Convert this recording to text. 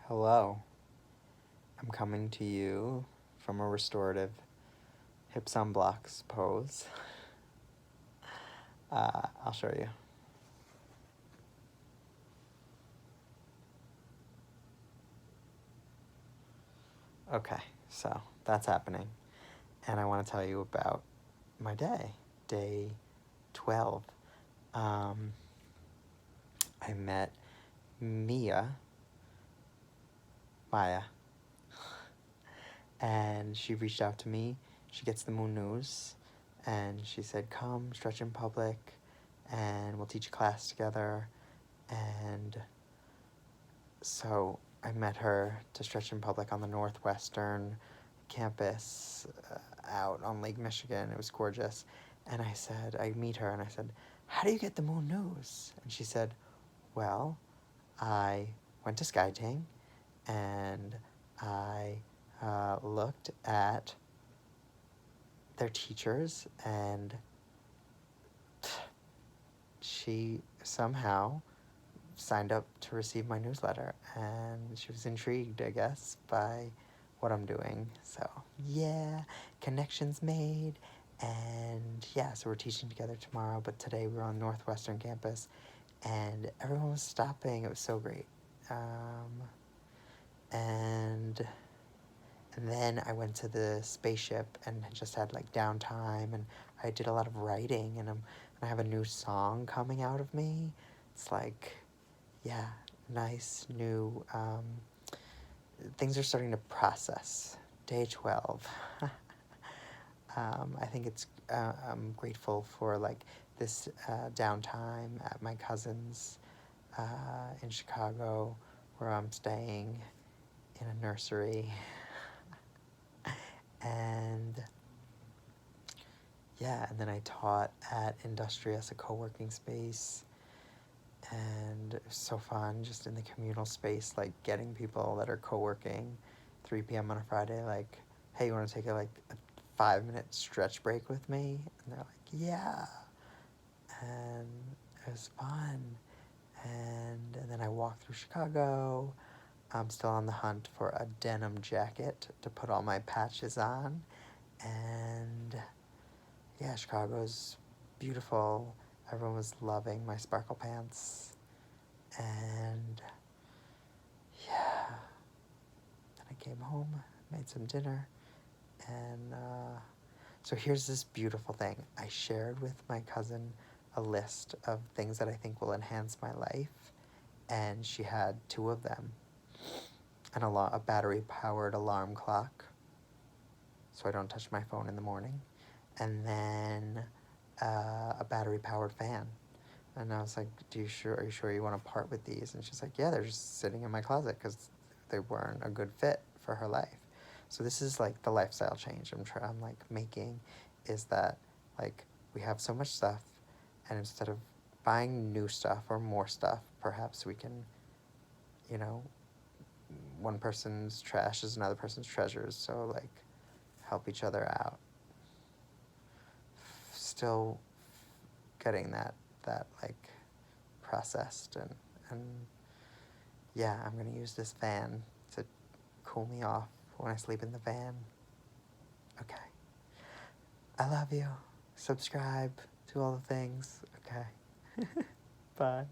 Hello. I'm coming to you from a restorative hips on blocks pose. I'll show you. Okay, so that's happening. And I want to tell you about my day 12. I met Maia, and she reached out to me. She gets the Moon News, and she said, come, stretch in public, and we'll teach a class together. And so I met her to stretch in public on the Northwestern campus out on Lake Michigan. It was gorgeous. And I meet her and I said, how do you get the Moon News? And she said, well, I went to SkyTing and I looked at their teachers, and she somehow signed up to receive my newsletter, and she was intrigued, I guess, by what I'm doing. So yeah, connections made. And yeah, so we're teaching together tomorrow, but today we're on Northwestern campus and everyone was stopping. It was so great. And then I went to the spaceship and just had like downtime, and I did a lot of writing, and I have a new song coming out of me. It's like, yeah, nice new, things are starting to process. Day 12. I think I'm grateful for like this downtime at my cousin's in Chicago, where I'm staying in a nursery. And yeah, and then I taught at Industrious, a co-working space, and it was so fun just in the communal space, like getting people that are co-working 3 p.m. on a Friday, like, hey, you want to take a 5-minute stretch break with me? And they're like, yeah. And it was fun. And then I walked through Chicago. I'm still on the hunt for a denim jacket to put all my patches on. And yeah, Chicago's beautiful. Everyone was loving my sparkle pants. And yeah, then I came home, made some dinner, and so here's this beautiful thing. I shared with my cousin a list of things that I think will enhance my life, and she had 2 of them. A battery-powered alarm clock, so I don't touch my phone in the morning, and then a battery-powered fan. And I was like, are you sure you want to part with these? And she's like, yeah, they're just sitting in my closet because they weren't a good fit for her life. So this is like the lifestyle change I'm like making, is that like we have so much stuff, and instead of buying new stuff or more stuff, perhaps we can, one person's trash is another person's treasures. So like help each other out. Still getting that like processed, and yeah, I'm gonna use this fan to cool me off when I sleep in the van. Okay. I love you. Subscribe, do all the things. Okay. Bye.